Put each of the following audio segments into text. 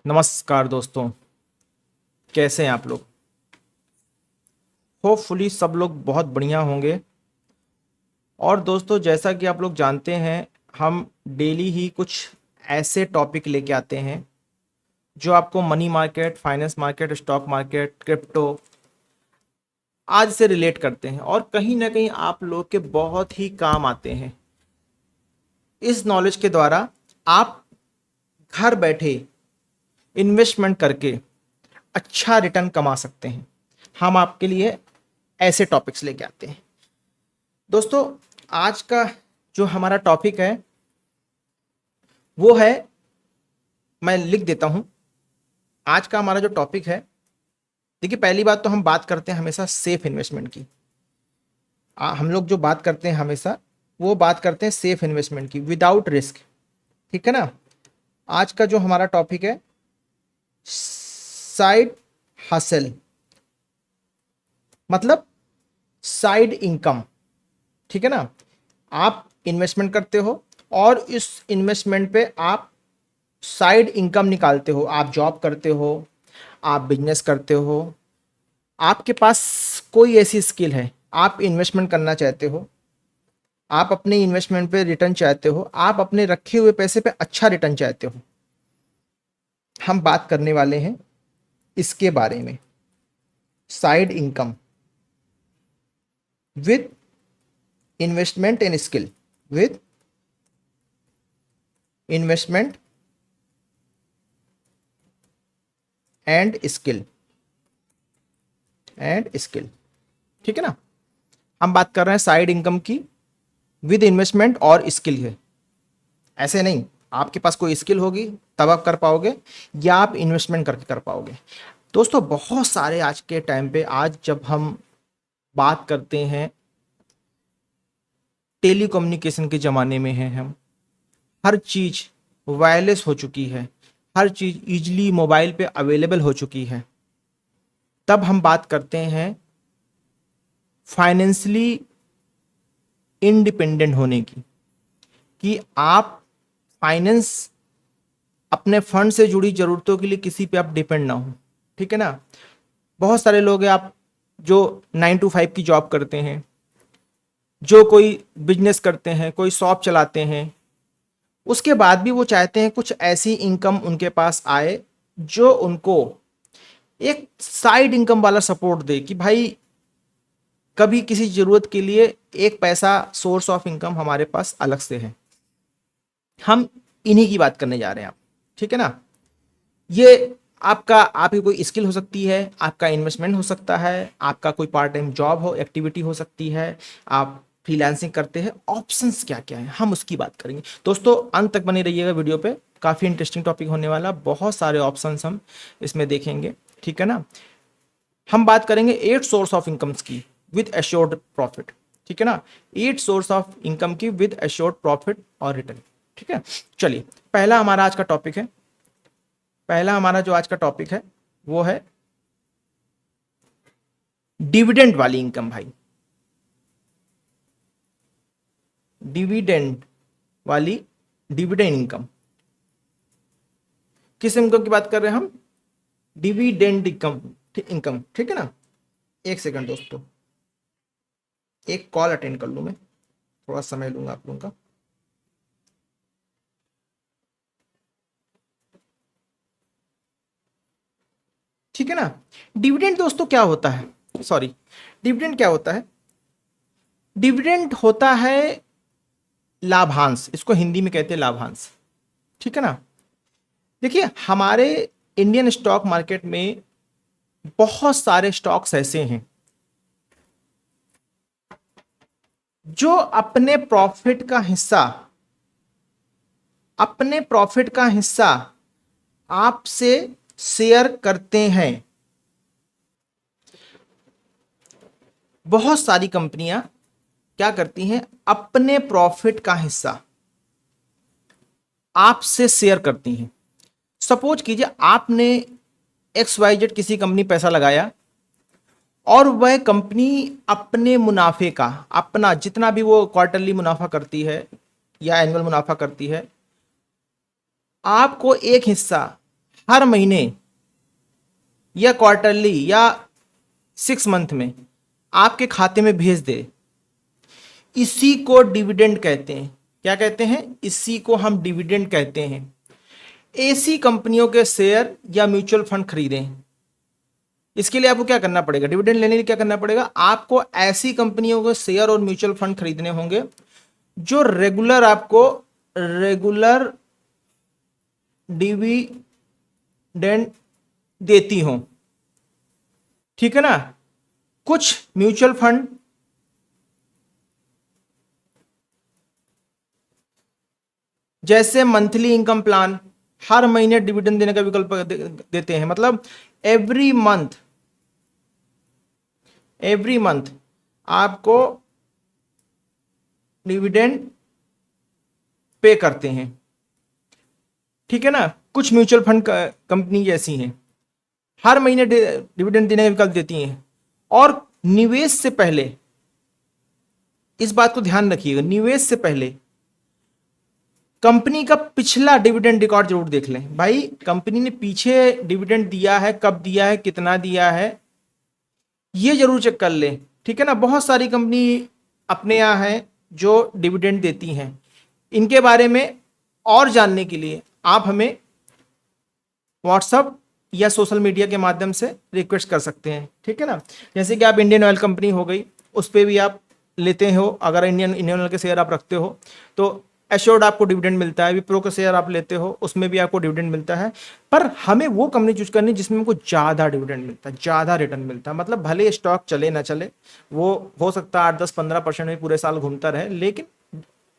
नमस्कार दोस्तों, कैसे हैं आप लोग। होपफुली सब लोग बहुत बढ़िया होंगे। और दोस्तों, जैसा कि आप लोग जानते हैं, हम डेली ही कुछ ऐसे टॉपिक लेके आते हैं जो आपको money market, finance market, stock market, crypto आज से रिलेट करते हैं और कहीं ना कहीं आप लोग के बहुत ही काम आते हैं। इस नॉलेज के द्वारा आप घर बैठे इन्वेस्टमेंट करके अच्छा रिटर्न कमा सकते हैं। हम आपके लिए ऐसे टॉपिक्स लेके आते हैं। दोस्तों, आज का जो हमारा टॉपिक है वो है, मैं लिख देता हूं। आज का हमारा जो टॉपिक है, देखिए, पहली बात तो हम बात करते हैं हमेशा सेफ इन्वेस्टमेंट की। हम लोग जो बात करते हैं हमेशा वो बात करते हैं सेफ इन्वेस्टमेंट की, विदाउट रिस्क। ठीक है ना। आज का जो हमारा टॉपिक है, साइड हसल, मतलब साइड इनकम। ठीक है ना। आप इन्वेस्टमेंट करते हो और इस इन्वेस्टमेंट पे आप साइड इनकम निकालते हो। आप जॉब करते हो, आप बिजनेस करते हो, आपके पास कोई ऐसी स्किल है, आप इन्वेस्टमेंट करना चाहते हो, आप अपने इन्वेस्टमेंट पे रिटर्न चाहते हो, आप अपने रखे हुए पैसे पे अच्छा रिटर्न चाहते हो। हम बात करने वाले हैं इसके बारे में, side income with investment and skill, with investment and skill. ठीक है ना। हम बात कर रहे हैं साइड इनकम की विद इन्वेस्टमेंट और स्किल है। ऐसे नहीं, आपके पास कोई स्किल होगी तब आप कर पाओगे या आप इन्वेस्टमेंट करके कर पाओगे। दोस्तों, बहुत सारे आज के टाइम पे, आज जब हम बात करते हैं, टेली कम्युनिकेशन के ज़माने में हैं हम। हर चीज़ वायरलेस हो चुकी है, हर चीज़ ईजिली मोबाइल पे अवेलेबल हो चुकी है। तब हम बात करते हैं फाइनेंशियली इंडिपेंडेंट होने की, कि आप फाइनेंस, अपने फंड से जुड़ी ज़रूरतों के लिए किसी पे आप डिपेंड ना हो। ठीक है ना। बहुत सारे लोग हैं, आप जो 9 to 5 की जॉब करते हैं, जो कोई बिजनेस करते हैं, कोई शॉप चलाते हैं, उसके बाद भी वो चाहते हैं कुछ ऐसी इनकम उनके पास आए जो उनको एक साइड इनकम वाला सपोर्ट दे, कि भाई कभी किसी ज़रूरत के लिए एक पैसा सोर्स ऑफ इनकम हमारे पास अलग से है। हम इन्हीं की बात करने जा रहे हैं आप। ठीक है ना। ये आपकी कोई स्किल हो सकती है, आपका इन्वेस्टमेंट हो सकता है, आपका कोई पार्ट टाइम जॉब हो, एक्टिविटी हो सकती है, आप फ्रीलांसिंग करते हैं। ऑप्शंस क्या क्या है, हम उसकी बात करेंगे। दोस्तों, अंत तक बने रहिएगा वीडियो पे, काफ़ी इंटरेस्टिंग टॉपिक होने वाला, बहुत सारे ऑप्शंस हम इसमें देखेंगे। ठीक है ना। हम बात करेंगे 8 सोर्स ऑफ इनकम्स की विद एश्योर्ड प्रॉफिट। ठीक है ना। 8 सोर्स ऑफ इनकम की विद एश्योर्ड प्रॉफिट और रिटर्न। ठीक है। चलिए, पहला हमारा आज का टॉपिक है, पहला हमारा जो आज का टॉपिक है वो है डिविडेंड वाली इनकम। भाई, डिविडेंड वाली, डिविडेंड इनकम। किस इनकम की बात कर रहे हैं हम? Dividend income. इनकम। ठीक है ना। एक सेकंड दोस्तों, एक कॉल अटेंड कर लूं मैं, थोड़ा समय लूंगा आप लोगों का। ठीक है ना। डिविडेंड दोस्तों क्या होता है, सॉरी, डिविडेंड क्या होता है? डिविडेंड होता है लाभांश, इसको हिंदी में कहते हैं लाभांश। ठीक है ना। देखिए, हमारे इंडियन स्टॉक मार्केट में बहुत सारे स्टॉक्स ऐसे हैं जो अपने प्रॉफिट का हिस्सा आपसे शेयर करते हैं। बहुत सारी कंपनियां क्या करती हैं, अपने प्रॉफिट का हिस्सा आपसे शेयर करती हैं। सपोज कीजिए, आपने XYZ किसी कंपनी पैसा लगाया और वह कंपनी अपने मुनाफे का, अपना जितना भी वो क्वार्टरली मुनाफा करती है या एनुअल मुनाफा करती है, आपको एक हिस्सा हर महीने या क्वार्टरली या 6 मंथ में आपके खाते में भेज दे, इसी को डिविडेंड कहते हैं। क्या कहते हैं? इसी को हम डिविडेंड कहते हैं। ऐसी कंपनियों के शेयर या म्यूचुअल फंड खरीदें। इसके लिए आपको क्या करना पड़ेगा? डिविडेंड लेने के लिए क्या करना पड़ेगा? आपको ऐसी कंपनियों के शेयर और म्यूचुअल फंड खरीदने होंगे जो रेगुलर डिविडेंड देती हो। ठीक है ना? कुछ म्यूचुअल फंड जैसे मंथली इनकम प्लान हर महीने डिविडेंड देने का विकल्प देते हैं। मतलब एवरी मंथ आपको डिविडेंड पे करते हैं। ठीक है ना? कुछ म्यूचुअल फंड कंपनी ऐसी हैं, हर महीने डिविडेंड देने का विकल्प देती हैं। और निवेश से पहले इस बात को ध्यान रखिएगा, निवेश से पहले कंपनी का पिछला डिविडेंड रिकॉर्ड जरूर देख लें। भाई कंपनी ने पीछे डिविडेंड दिया है, कब दिया है, कितना दिया है, ये जरूर चेक कर लें। ठीक है ना? बहुत सारी कंपनी अपने यहाँ है जो डिविडेंड देती हैं। इनके बारे में और जानने के लिए आप हमें व्हाट्सएप या सोशल मीडिया के माध्यम से रिक्वेस्ट कर सकते हैं। ठीक है ना? जैसे कि आप इंडियन ऑयल कंपनी हो गई, उस पर भी आप लेते हो, अगर इंडियन ऑयल के शेयर आप रखते हो तो एश्योर्ड आपको डिविडेंड मिलता है। विप्रो के शेयर आप लेते हो, उसमें भी आपको डिविडेंड मिलता है। पर हमें वो कंपनी चूज करनी जिसमें हमको ज़्यादा डिविडेंड मिलता है, ज़्यादा रिटर्न मिलता है। मतलब भले स्टॉक चले ना चले, वो हो सकता है 8-10-15% में पूरे साल घूमता रहे, लेकिन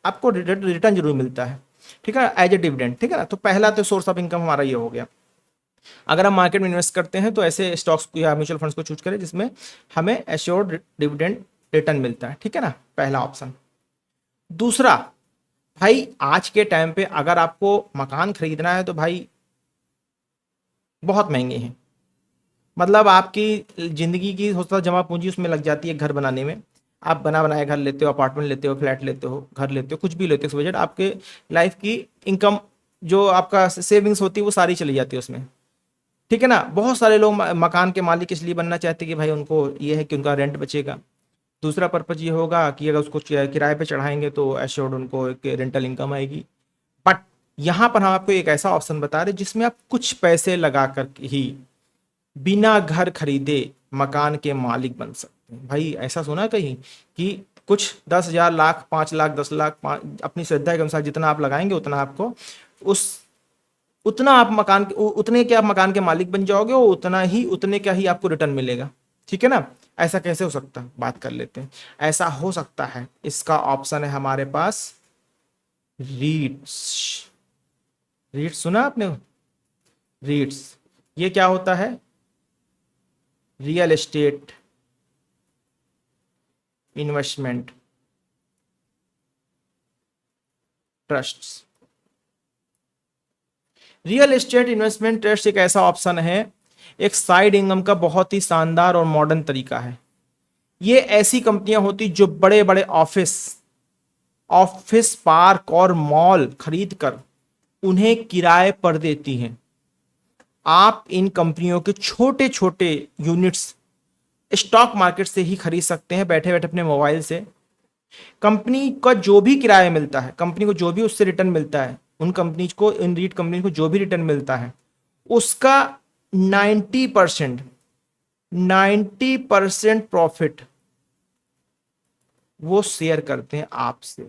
आपको रिटर्न जरूर मिलता है। ठीक है? As a dividend. ठीक है ना? तो पहला तो सोर्स ऑफ इनकम हमारा ये हो गया। अगर हम मार्केट में इन्वेस्ट करते हैं तो ऐसे स्टॉक्स या म्यूचुअल फंड्स को चूज करें जिसमें हमें एश्योर्ड डिविडेंड रिटर्न मिलता है। ठीक है ना? पहला ऑप्शन। दूसरा, भाई आज के टाइम पे अगर आपको मकान खरीदना है तो भाई बहुत महंगे हैं। मतलब आपकी जिंदगी की हो सकता जमा पूंजी उसमें लग जाती है घर बनाने में। आप बना बनाया घर लेते हो, अपार्टमेंट लेते हो, फ्लैट लेते हो, घर लेते हो, कुछ भी लेते हो, बजट आपके लाइफ की इनकम जो आपका सेविंग्स होती है वो सारी चली जाती है उसमें। ठीक है ना? बहुत सारे लोग मकान के मालिक इसलिए बनना चाहते हैं कि भाई उनको ये है कि उनका रेंट बचेगा। दूसरा पर्पज ये होगा कि अगर उसको किराए पे चढ़ाएंगे तो एश्योर्ड उनको एक रेंटल इनकम आएगी। बट यहाँ पर हम आपको एक ऐसा ऑप्शन बता रहे जिसमें आप कुछ पैसे लगा कर ही बिना घर खरीदे मकान के मालिक बन सकते हैं। भाई ऐसा सुना है कहीं कि कुछ 10,000, लाख, 5 लाख, 10 लाख, अपनी श्रद्धा के अनुसार जितना आप लगाएंगे उतना आपको उतना आप उतने के आप मकान के मालिक बन जाओगे और उतने का ही आपको रिटर्न मिलेगा। ठीक है ना? ऐसा कैसे हो सकता है? बात कर लेते हैं। ऐसा हो सकता है, इसका ऑप्शन है हमारे पास रीट्स। रीट्स सुना आपने? रीट्स ये क्या होता है? Real estate investment trusts. Real estate investment trust एक ऐसा ऑप्शन है, एक साइड इनकम का बहुत ही शानदार और मॉडर्न तरीका है। ये ऐसी कंपनियां होती जो बड़े बड़े ऑफिस पार्क और मॉल खरीद कर उन्हें किराए पर देती हैं। आप इन कंपनियों के छोटे छोटे यूनिट्स स्टॉक मार्केट से ही खरीद सकते हैं बैठे बैठे अपने मोबाइल से। कंपनी का जो भी किराया मिलता है, कंपनी को जो भी उससे रिटर्न मिलता है, इन रीट कंपनी को जो भी रिटर्न मिलता है उसका 90% प्रॉफिट वो शेयर करते हैं आपसे।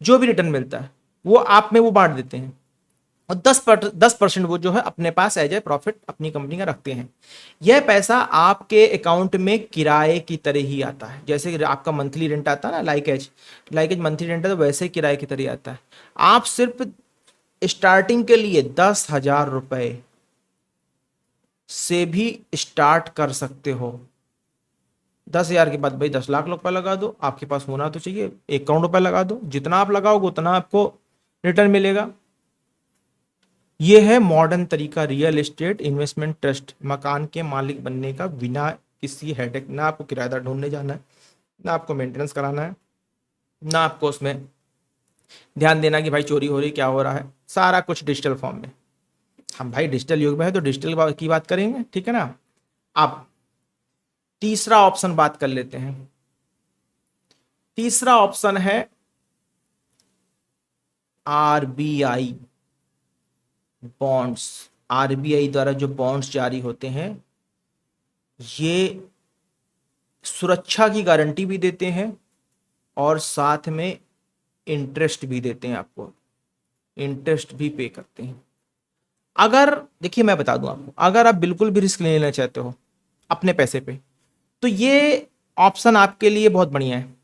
जो भी रिटर्न मिलता है वो आप में वो बांट देते हैं और 10% वो जो है अपने पास एज ए प्रॉफिट अपनी कंपनी का रखते हैं। यह पैसा आपके अकाउंट में किराए की तरह ही आता है। जैसे आपका मंथली रेंट आता है ना, लाइकेज मंथली रेंट है, तो वैसे किराए की तरह आता है। आप सिर्फ स्टार्टिंग के लिए 10,000 रुपए से भी स्टार्ट कर सकते हो। 10,000 के बाद भाई 10 लाख रुपए लगा दो, आपके पास होना तो चाहिए 1 करोड़ रुपए लगा दो। जितना आप लगाओगे उतना आपको रिटर्न मिलेगा। यह है मॉडर्न तरीका रियल एस्टेट इन्वेस्टमेंट ट्रस्ट मकान के मालिक बनने का, बिना किसी हेडेक। ना आपको किराएदार ढूंढने जाना है, ना आपको मेंटेनेंस कराना है, ना आपको उसमें ध्यान देना कि भाई चोरी हो रही क्या हो रहा है। सारा कुछ डिजिटल फॉर्म में। हम भाई डिजिटल युग में है तो डिजिटल की बात करेंगे, ठीक है ना। अब तीसरा ऑप्शन बात कर लेते हैं। तीसरा ऑप्शन है आरबीआई बॉन्ड्स। आरबीआई द्वारा जो बॉन्ड्स जारी होते हैं, ये सुरक्षा की गारंटी भी देते हैं और साथ में इंटरेस्ट भी देते हैं, आपको इंटरेस्ट भी पे करते हैं। अगर देखिए मैं बता दूं आपको, अगर आप बिल्कुल भी रिस्क नहीं लेना चाहते हो अपने पैसे पे, तो ये ऑप्शन आपके लिए बहुत बढ़िया है।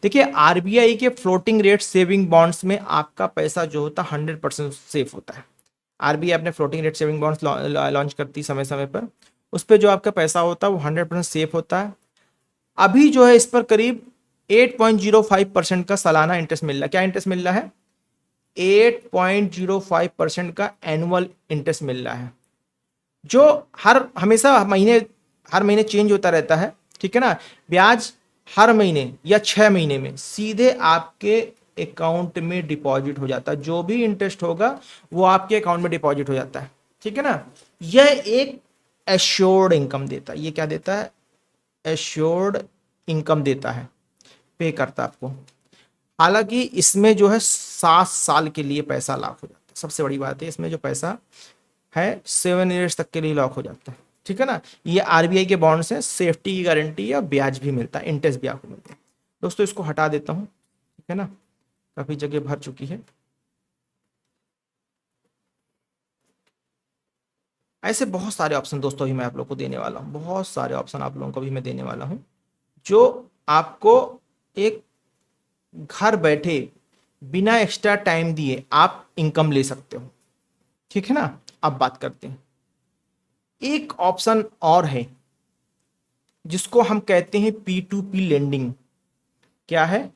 देखिए आरबीआई के फ्लोटिंग रेट सेविंग बॉन्ड्स में आपका पैसा जो होता है 100% सेफ होता है। आरबीआई अपने floating rate saving bonds launch करती समय समय पर, उस पर जो आपका पैसा होता है वो 100% सेफ होता है। अभी जो है इस पर करीब 8.05% का सालाना इंटरेस्ट मिल रहा है। क्या इंटरेस्ट मिल रहा है? 8.05% का एनुअल इंटरेस्ट मिल रहा है, जो हर महीने चेंज होता रहता है, ठीक है ना। ब्याज हर महीने या 6 महीने में सीधे आपके अकाउंट में डिपॉजिट हो जाता है। जो भी इंटरेस्ट होगा वो आपके अकाउंट में डिपॉजिट हो जाता है, ठीक है ना। यह एक एश्योर्ड इनकम देता है। ये क्या देता है? एश्योर्ड इनकम देता है, पे करता है आपको। हालांकि इसमें जो है 7 साल के लिए पैसा लॉक हो जाता है। सबसे बड़ी बात है इसमें जो पैसा है 7 ईयर्स तक के लिए लॉक हो जाता है, ठीक है ना। ये आरबीआई के बॉन्ड्स हैं, सेफ्टी की गारंटी है और ब्याज भी मिलता है, इंटरेस्ट भी आपको मिलता है। दोस्तों इसको हटा देता हूँ, ठीक है ना, काफी जगह भर चुकी है। ऐसे बहुत सारे ऑप्शन दोस्तों भी मैं आप लोग को देने वाला हूँ, बहुत सारे ऑप्शन आप लोगों को भी मैं देने वाला हूँ, जो आपको एक घर बैठे बिना एक्स्ट्रा टाइम दिए आप इनकम ले सकते हो, ठीक है ना। अब बात करते हैं, एक ऑप्शन और है जिसको हम कहते हैं P2P लेंडिंग। क्या है?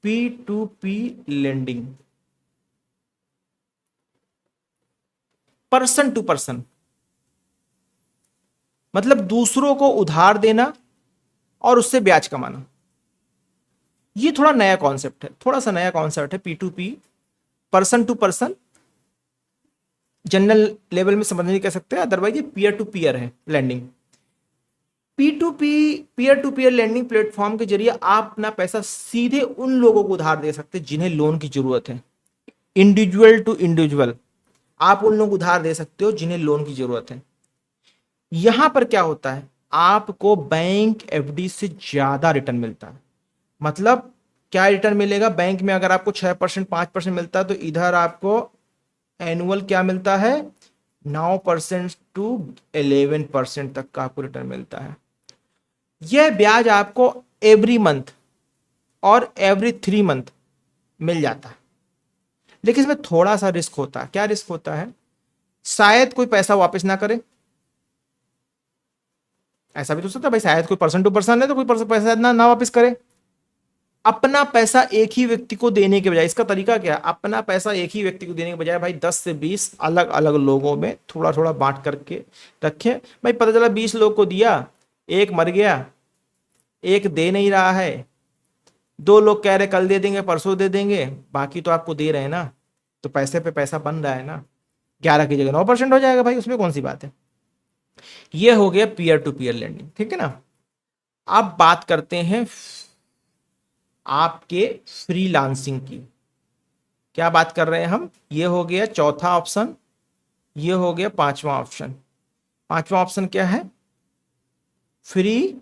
P2P lending, person to person, मतलब दूसरों को उधार देना और उससे ब्याज कमाना। ये थोड़ा नया कॉन्सेप्ट है, थोड़ा सा नया कॉन्सेप्ट है P2P, person to person. General level में समझ नहीं कह सकते, अदरवाइज ये पीयर टू पीयर है lending. P2P peer to peer lending platform के जरिए आप अपना पैसा सीधे उन लोगों को उधार दे सकते हैं जिन्हें लोन की जरूरत है। इंडिविजुअल टू इंडिविजुअल आप उन लोगों को उधार दे सकते हो जिन्हें लोन की जरूरत है। यहां पर क्या होता है, आपको बैंक एफडी से ज्यादा रिटर्न मिलता है। मतलब क्या रिटर्न मिलेगा? बैंक में अगर आपको 6% 5% मिलता है, तो इधर आपको एनुअल क्या मिलता है? 9% टू 11% तक का आपको रिटर्न मिलता है। यह ब्याज आपको एवरी मंथ और एवरी 3 मंथ मिल जाता है। लेकिन इसमें थोड़ा सा रिस्क होता है। क्या रिस्क होता है? शायद कोई पैसा वापस ना करे। ऐसा भी तो सकता है भाई, शायद कोई पर्सन टू पर्सन है तो कोई पैसा ना वापस करे। अपना पैसा एक ही व्यक्ति को देने के बजाय, इसका तरीका क्या है? अपना पैसा एक ही व्यक्ति को देने के बजाय भाई 10 से 20 अलग अलग लोगों में थोड़ा थोड़ा बांट करके रखें। भाई पता चला 20 लोग को दिया, एक मर गया, एक दे नहीं रहा है, 2 लोग कह रहे कल दे देंगे परसों दे देंगे, बाकी तो आपको दे रहे हैं ना, तो पैसे पे पैसा बन रहा है ना। 11 की जगह 9% हो जाएगा भाई, उसमें कौन सी बात है। ये हो गया पीयर टू पीयर लेंडिंग, ठीक है ना। अब बात करते हैं आपके फ्रीलांसिंग की। क्या बात कर रहे हैं हम? ये हो गया चौथा ऑप्शन, ये हो गया पांचवा ऑप्शन। पांचवा ऑप्शन क्या है? Free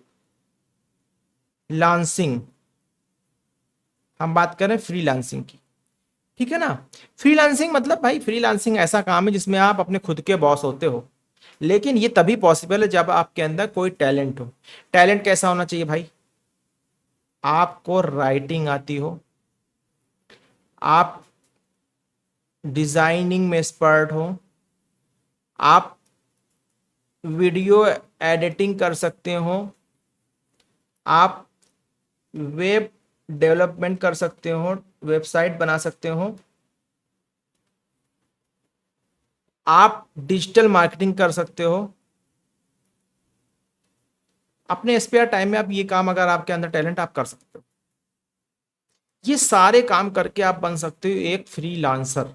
lancing. हम बात करें फ्रीलांसिंग की, ठीक है ना। फ्रीलांसिंग मतलब भाई, फ्रीलांसिंग ऐसा काम है जिसमें आप अपने खुद के बॉस होते हो। लेकिन ये तभी पॉसिबल है जब आपके अंदर कोई टैलेंट हो। टैलेंट कैसा होना चाहिए भाई? आपको राइटिंग आती हो, आप डिजाइनिंग में एक्सपर्ट हो, आप वीडियो एडिटिंग कर सकते हो, आप वेब डेवलपमेंट कर सकते हो, वेबसाइट बना सकते हो, आप डिजिटल मार्केटिंग कर सकते हो। अपने स्पेयर टाइम में आप ये काम, अगर आपके अंदर टैलेंट, आप कर सकते हो। ये सारे काम करके आप बन सकते हो एक फ्रीलांसर।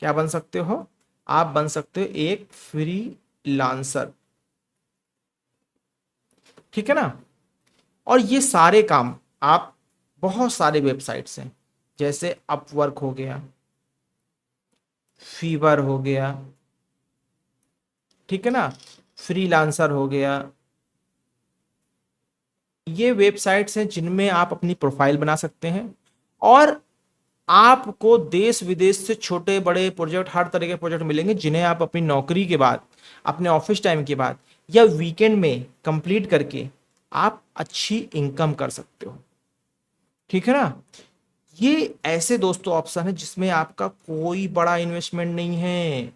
क्या बन सकते हो? आप बन सकते हो एक फ्रीलांसर, ठीक है ना। और ये सारे काम आप, बहुत सारे वेबसाइट्स हैं, जैसे अपवर्क हो गया, फीवर हो गया, ठीक है ना, फ्रीलांसर हो गया। ये वेबसाइट्स हैं जिनमें आप अपनी प्रोफाइल बना सकते हैं, और आपको देश विदेश से छोटे बड़े प्रोजेक्ट, हर तरह के प्रोजेक्ट मिलेंगे, जिन्हें आप अपनी नौकरी के बाद, अपने ऑफिस टाइम के बाद या वीकेंड में कंप्लीट करके आप अच्छी इनकम कर सकते हो, ठीक है ना। ये ऐसे दोस्तों ऑप्शन है जिसमें आपका कोई बड़ा इन्वेस्टमेंट नहीं है।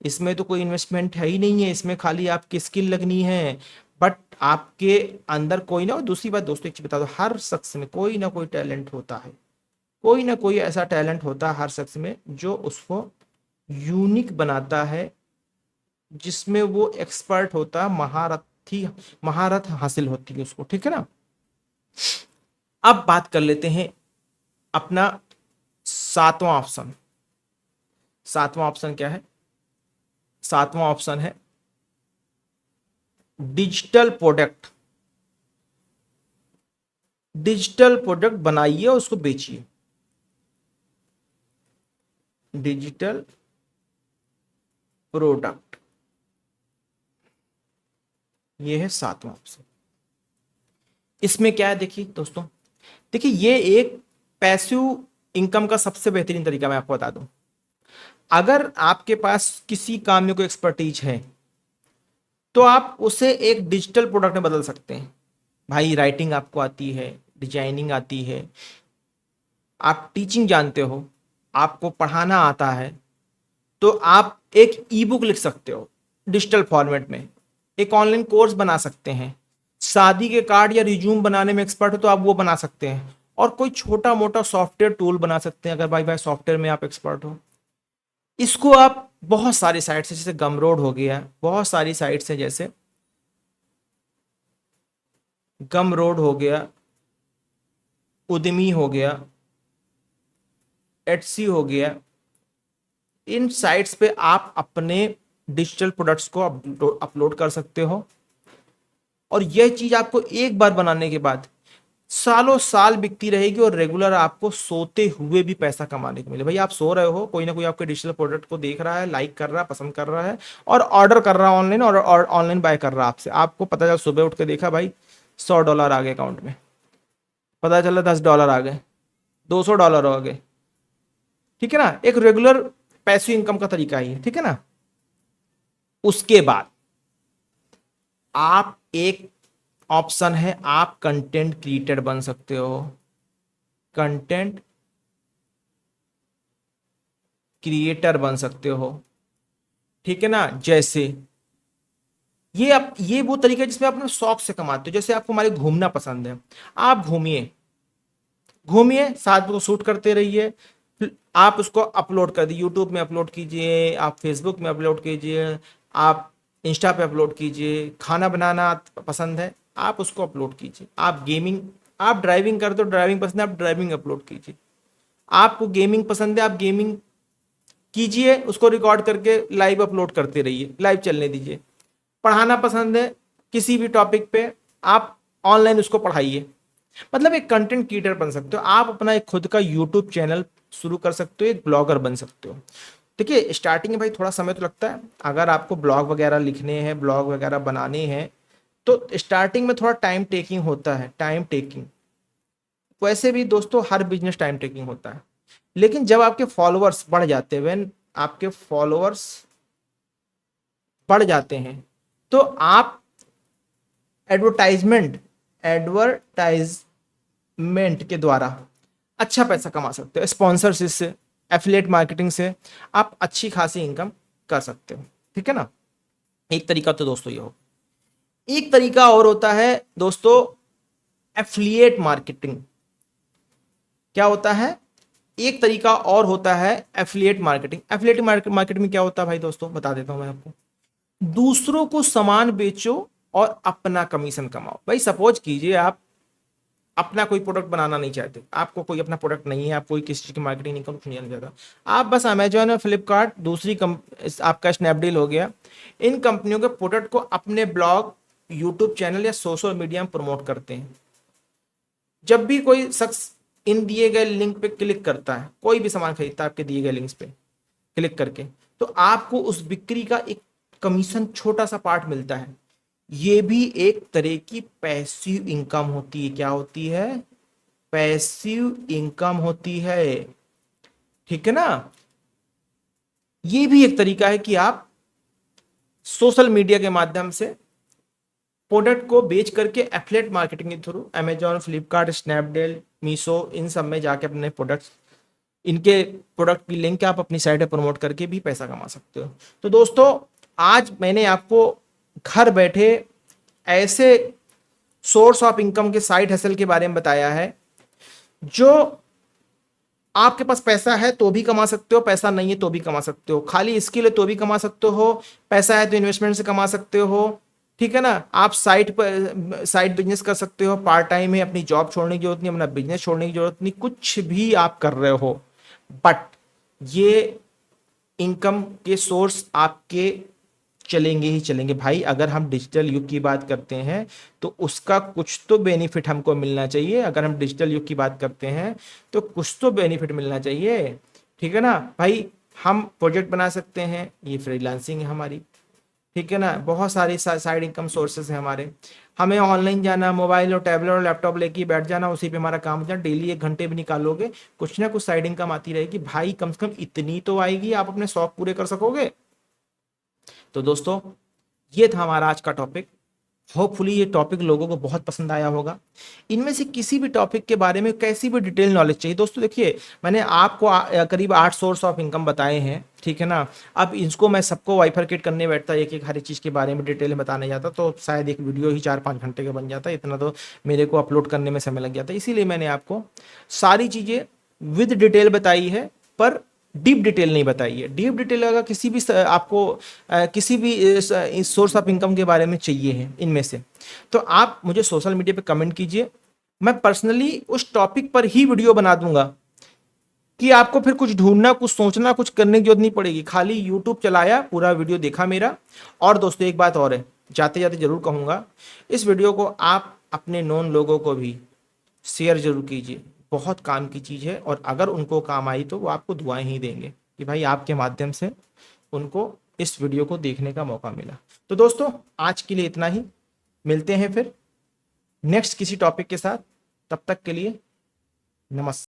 इसमें तो कोई इन्वेस्टमेंट है ही नहीं है, इसमें खाली आपकी स्किल लगनी है। बट आपके अंदर कोई ना, और दूसरी बात दोस्तों एक चीज बता दो, हर शख्स में कोई ना कोई टैलेंट होता है, कोई ना कोई ऐसा टैलेंट होता है हर शख्स में जो उसको यूनिक बनाता है, जिसमें वो एक्सपर्ट होता है, महारत हासिल होती है उसको, ठीक है ना। अब बात कर लेते हैं अपना सातवां ऑप्शन। सातवां ऑप्शन क्या है? सातवां ऑप्शन है डिजिटल प्रोडक्ट। डिजिटल प्रोडक्ट बनाइए और उसको बेचिए। डिजिटल प्रोडक्ट, ये है सातवां ऑप्शन। इसमें क्या है देखिए दोस्तों, देखिए ये एक पैसिव इनकम का सबसे बेहतरीन तरीका मैं आपको बता दूं। अगर आपके पास किसी काम में कोई एक्सपर्टीज है, तो आप उसे एक डिजिटल प्रोडक्ट में बदल सकते हैं। भाई राइटिंग आपको आती है, डिजाइनिंग आती है, आप टीचिंग जानते हो, आपको पढ़ाना आता है, तो आप एक ई बुक लिख सकते हो डिजिटल फॉर्मेट में, एक ऑनलाइन कोर्स बना सकते हैं, शादी के कार्ड या रिज्यूम बनाने में एक्सपर्ट हो तो आप वो बना सकते हैं, और कोई छोटा मोटा सॉफ्टवेयर टूल बना सकते हैं, अगर भाई भाई सॉफ्टवेयर में आप एक्सपर्ट हो। इसको आप बहुत सारी साइट्स है, जैसे गमरोड हो गया, बहुत सारी साइट्स हैं, जैसे गमरोड हो गया, उद्यमी हो गया, एटसी हो गया। इन साइट्स पे आप अपने डिजिटल प्रोडक्ट्स को अपलोड कर सकते हो, और यह चीज आपको एक बार बनाने के बाद सालों साल बिकती रहेगी, और रेगुलर आपको सोते हुए भी पैसा कमाने को मिले। भाई आप सो रहे हो, कोई ना कोई आपके डिजिटल प्रोडक्ट को देख रहा है, लाइक कर रहा है, पसंद कर रहा है, और ऑर्डर कर रहा है ऑनलाइन, और ऑनलाइन बाय कर रहा है आपसे। आपको पता चला, सुबह उठ के देखा भाई $100 आ गए अकाउंट में, पता चला $10 आ गए, $200 हो गए, ठीक है ना। एक रेगुलर पैसिव इनकम का तरीका ही है, ठीक है ना। उसके बाद आप एक ऑप्शन है, आप कंटेंट क्रिएटर बन सकते हो। कंटेंट क्रिएटर बन सकते हो, ठीक है ना। जैसे ये वो तरीका है जिसमें आप अपने शौक से कमाते हो। जैसे आपको हमारे घूमना पसंद है, आप घूमिए, घूमिए, साथ में शूट करते रहिए, फिर आप उसको अपलोड कर दीजिए, यूट्यूब में अपलोड कीजिए, आप फेसबुक में अपलोड कीजिए, आप इंस्टा पे अपलोड कीजिए। खाना बनाना पसंद है, आप उसको अपलोड कीजिए। आप गेमिंग, आप ड्राइविंग करते हो, ड्राइविंग पसंद है, आप ड्राइविंग अपलोड कीजिए। आपको गेमिंग पसंद है, आप गेमिंग कीजिए, उसको रिकॉर्ड करके लाइव अपलोड करते रहिए, लाइव चलने दीजिए। पढ़ाना पसंद है, किसी भी टॉपिक पे आप ऑनलाइन उसको पढ़ाइए। मतलब एक कंटेंट क्रिएटर बन सकते हो आप, अपना एक खुद का यूट्यूब चैनल शुरू कर सकते हो, एक ब्लॉगर बन सकते हो। देखिए स्टार्टिंग में भाई थोड़ा समय तो लगता है, अगर आपको ब्लॉग वगैरह लिखने हैं, ब्लॉग वगैरह बनाने हैं, तो स्टार्टिंग में थोड़ा टाइम टेकिंग होता है, टाइम टेकिंग। वैसे भी दोस्तों हर बिजनेस टाइम टेकिंग होता है, लेकिन जब आपके फॉलोअर्स बढ़ जाते हैं, व्हेन आपके फॉलोअर्स बढ़ जाते हैं, तो आप एडवर्टाइजमेंट के द्वारा अच्छा पैसा कमा सकते हो। स्पॉन्सरशिप से, एफिलिएट मार्केटिंग से आप अच्छी खासी इनकम कर सकते हो, ठीक है ना। एक तरीका तो दोस्तों ये हो, एक तरीका और होता है दोस्तों, एफिलिएट मार्केटिंग। क्या होता है? एक तरीका और होता है एफिलिएट मार्केटिंग। एफिलिएट मार्केटिंग में क्या होता है भाई दोस्तों, बता देता हूं मैं आपको। दूसरों को सामान बेचो और अपना कमीशन कमाओ। भाई सपोज कीजिए आप अपना कोई प्रोडक्ट बनाना नहीं चाहते, आपको कोई अपना प्रोडक्ट नहीं है, आप कोई किसी चीज़ की मार्केटिंग नहीं करना नहीं चाहता, आप बस अमेजोन और फ्लिपकार्ट, दूसरी आपका स्नैपडील हो गया, इन कंपनियों के प्रोडक्ट को अपने ब्लॉग, यूट्यूब चैनल या सोशल मीडिया में प्रमोट करते हैं। जब भी कोई शख्स इन दिए गए लिंक पे क्लिक करता है, कोई भी सामान खरीदता है आपके दिए गए लिंक्स पे क्लिक करके, तो आपको उस बिक्री का एक कमीशन छोटा सा पार्ट मिलता है। ये भी एक तरह की पैसिव इनकम होती है। क्या होती है? पैसिव इनकम होती है, ठीक है ना। ये भी एक तरीका है कि आप सोशल मीडिया के माध्यम से प्रोडक्ट को बेच करके एफिलिएट मार्केटिंग के थ्रू अमेजॉन, फ्लिपकार्ट, स्नैपडील, मीशो, इन सब में जाके अपने प्रोडक्ट्स, इनके प्रोडक्ट की लिंक आप अपनी साइट पर प्रमोट करके भी पैसा कमा सकते हो। तो दोस्तों, आज मैंने आपको घर बैठे ऐसे सोर्स ऑफ इनकम के साइड हसल के बारे में बताया है, जो आपके पास पैसा है तो भी कमा सकते हो, पैसा नहीं है तो भी कमा सकते हो, खाली स्किल है तो भी कमा सकते हो, पैसा है तो इन्वेस्टमेंट से कमा सकते हो, ठीक है ना। आप साइट पर साइड बिजनेस कर सकते हो, पार्ट टाइम है, अपनी जॉब छोड़ने की जरूरत नहीं, अपना बिजनेस छोड़ने की जरूरत नहीं, कुछ भी आप कर रहे हो, बट ये इनकम के सोर्स आपके चलेंगे ही चलेंगे भाई। अगर हम डिजिटल युग की बात करते हैं तो उसका कुछ तो बेनिफिट हमको मिलना चाहिए। अगर हम डिजिटल युग की बात करते हैं तो कुछ तो बेनिफिट मिलना चाहिए, ठीक है ना भाई। हम प्रोजेक्ट बना सकते हैं, ये फ्रीलांसिंग है हमारी, ठीक है ना। बहुत सारी साइड इनकम सोर्सेस हैं हमारे। हमें ऑनलाइन जाना, मोबाइल और टैबलेट और लैपटॉप लेके बैठ जाना, उसी पे हमारा काम हो जाना, डेली 1 घंटे भी निकालोगे, कुछ ना कुछ साइड इनकम आती रहेगी भाई। कम से कम इतनी तो आएगी, आप अपने शौक पूरे कर सकोगे। तो दोस्तों, ये था हमारा आज का टॉपिक। होपफुली ये टॉपिक लोगों को बहुत पसंद आया होगा। इनमें से किसी भी टॉपिक के बारे में कैसी भी डिटेल नॉलेज चाहिए दोस्तों, देखिए मैंने आपको करीब 8 सोर्स ऑफ इनकम बताए हैं, ठीक है ना। अब इसको मैं सबको वाइफरकेट करने बैठता, एक एक हर एक चीज़ के बारे में डिटेल में बताने जाता तो शायद एक वीडियो ही 4-5 घंटे का बन जाता, इतना तो मेरे को अपलोड करने में समय लग जाता। इसीलिए मैंने आपको सारी चीज़ें विद डिटेल बताई है, पर डीप डिटेल नहीं बताई है। डीप डिटेल अगर किसी भी आपको किसी भी सोर्स ऑफ इनकम के बारे में चाहिए है इनमें से, तो आप मुझे सोशल मीडिया पे कमेंट कीजिए, मैं पर्सनली उस टॉपिक पर ही वीडियो बना दूंगा, कि आपको फिर कुछ ढूंढना, कुछ सोचना, कुछ करने की जरूरत नहीं पड़ेगी। खाली यूट्यूब चलाया, पूरा वीडियो देखा मेरा। और दोस्तों, एक बात और है, जाते जाते जरूर कहूंगा, इस वीडियो को आप अपने नोन लोगों को भी शेयर जरूर कीजिए, बहुत काम की चीज़ है। और अगर उनको काम आई तो वो आपको दुआएं ही देंगे कि भाई आपके माध्यम से उनको इस वीडियो को देखने का मौका मिला। तो दोस्तों, आज के लिए इतना ही, मिलते हैं फिर नेक्स्ट किसी टॉपिक के साथ। तब तक के लिए नमस्कार।